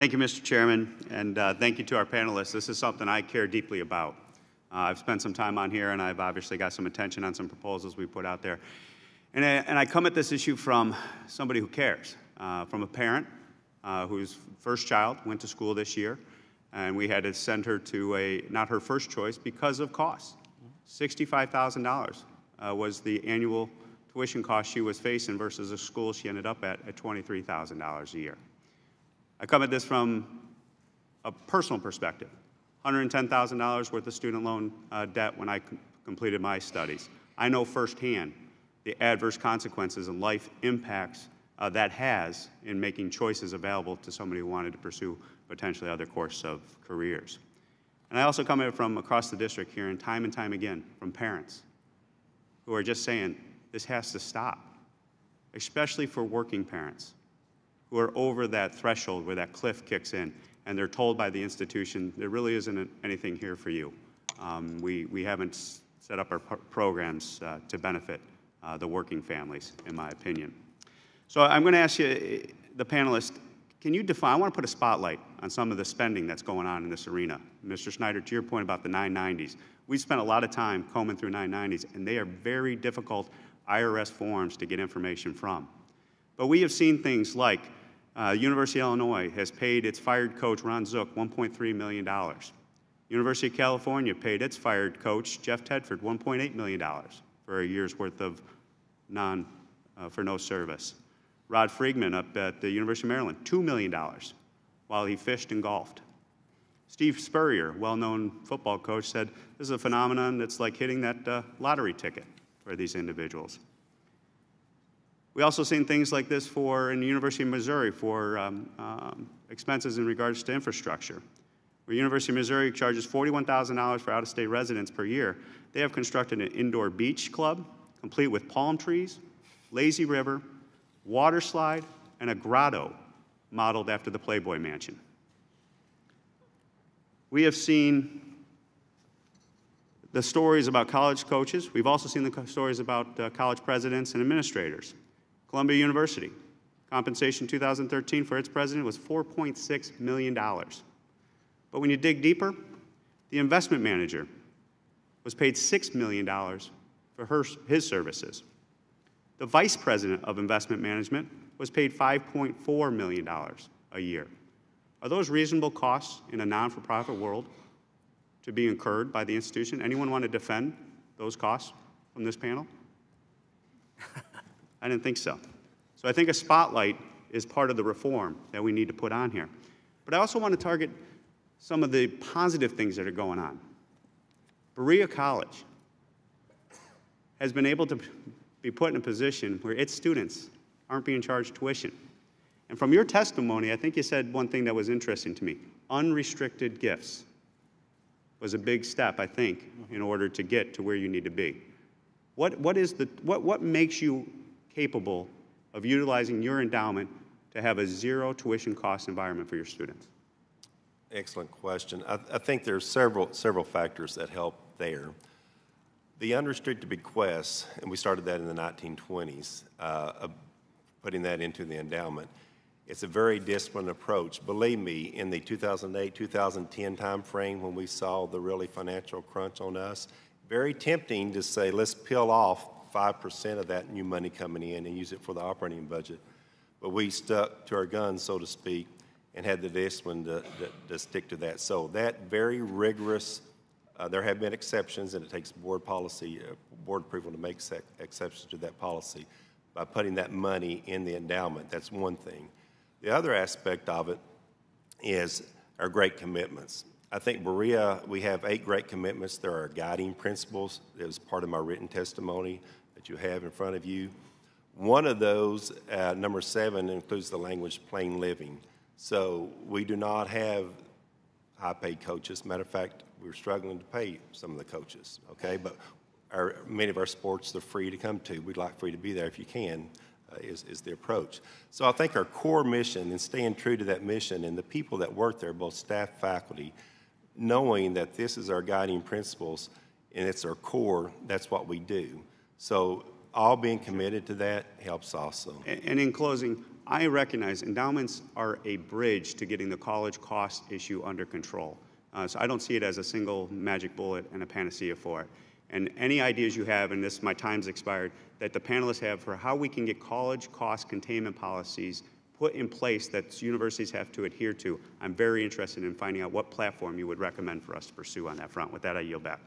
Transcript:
Thank you, Mr. Chairman, and thank you to our panelists. This is something I care deeply about. I've spent some time on here, and I've obviously got some attention on some proposals we put out there. And I come at this issue from somebody who cares, from a parent whose first child went to school this year, and we had to send her to not her first choice because of costs. $65,000 was the annual tuition cost she was facing versus a school she ended up at $23,000 a year. I come at this from a personal perspective. $110,000 worth of student loan debt when I completed my studies. I know firsthand the adverse consequences and life impacts that has in making choices available to somebody who wanted to pursue potentially other course of careers. And I also come at it from across the district here, and time again from parents who are just saying this has to stop, especially for working parents who are over that threshold where that cliff kicks in, and they're told by the institution, there really isn't anything here for you. We haven't set up our programs to benefit the working families, in my opinion. So I'm going to ask you, the panelists, can you define, I want to put a spotlight on some of the spending that's going on in this arena. Mr. Snyder, to your point about the 990s, we spent a lot of time combing through 990s, and they are very difficult IRS forms to get information from. But we have seen things like University of Illinois has paid its fired coach, Ron Zook, $1.3 million. University of California paid its fired coach, Jeff Tedford, $1.8 million for a year's worth of for no service. Rod Friedman up at the University of Maryland, $2 million while he fished and golfed. Steve Spurrier, well-known football coach, said this is a phenomenon that's like hitting that lottery ticket for these individuals. We also seen things like this in the University of Missouri for expenses in regards to infrastructure. Where University of Missouri charges $41,000 for out-of-state residents per year, they have constructed an indoor beach club, complete with palm trees, lazy river, water slide, and a grotto modeled after the Playboy Mansion. We have seen the stories about college coaches. We've also seen the stories about college presidents and administrators. Columbia University, compensation 2013 for its president was $4.6 million. But when you dig deeper, the investment manager was paid $6 million for his services. The vice president of investment management was paid $5.4 million a year. Are those reasonable costs in a non-for-profit world to be incurred by the institution? Anyone want to defend those costs from this panel? I didn't think so. So I think a spotlight is part of the reform that we need to put on here. But I also want to target some of the positive things that are going on. Berea College has been able to be put in a position where its students aren't being charged tuition. And from your testimony, I think you said one thing that was interesting to me. Unrestricted gifts was a big step, I think, in order to get to where you need to be. What makes you capable of utilizing your endowment to have a zero tuition cost environment for your students? Excellent question. I think there are several factors that help there. The unrestricted bequests, and we started that in the 1920s, putting that into the endowment. It's a very disciplined approach. Believe me, in the 2008, 2010 timeframe when we saw the really financial crunch on us, very tempting to say, let's peel off 5% of that new money coming in and use it for the operating budget. But we stuck to our guns, so to speak, and had the discipline to stick to that. So that very rigorous, there have been exceptions, and it takes board policy, board approval to make exceptions to that policy. By putting that money in the endowment, that's one thing. The other aspect of it is our great commitments. I think Berea, we have 8 great commitments. There are guiding principles. It was part of my written testimony that you have in front of you. One of those, number 7, includes the language plain living. So we do not have high-paid coaches. Matter of fact, we're struggling to pay some of the coaches, okay? But many of our sports, they're free to come to. We'd like for you to be there if you can, is the approach. So I think our core mission and staying true to that mission and the people that work there, both staff, faculty, knowing that this is our guiding principles and it's our core, that's what we do. So all being committed to that helps also. And in closing, I recognize endowments are a bridge to getting the college cost issue under control. So I don't see it as a single magic bullet and a panacea for it. And any ideas you have, and this, my time's expired, that the panelists have for how we can get college cost containment policies put in place that universities have to adhere to, I'm very interested in finding out what platform you would recommend for us to pursue on that front. With that, I yield back.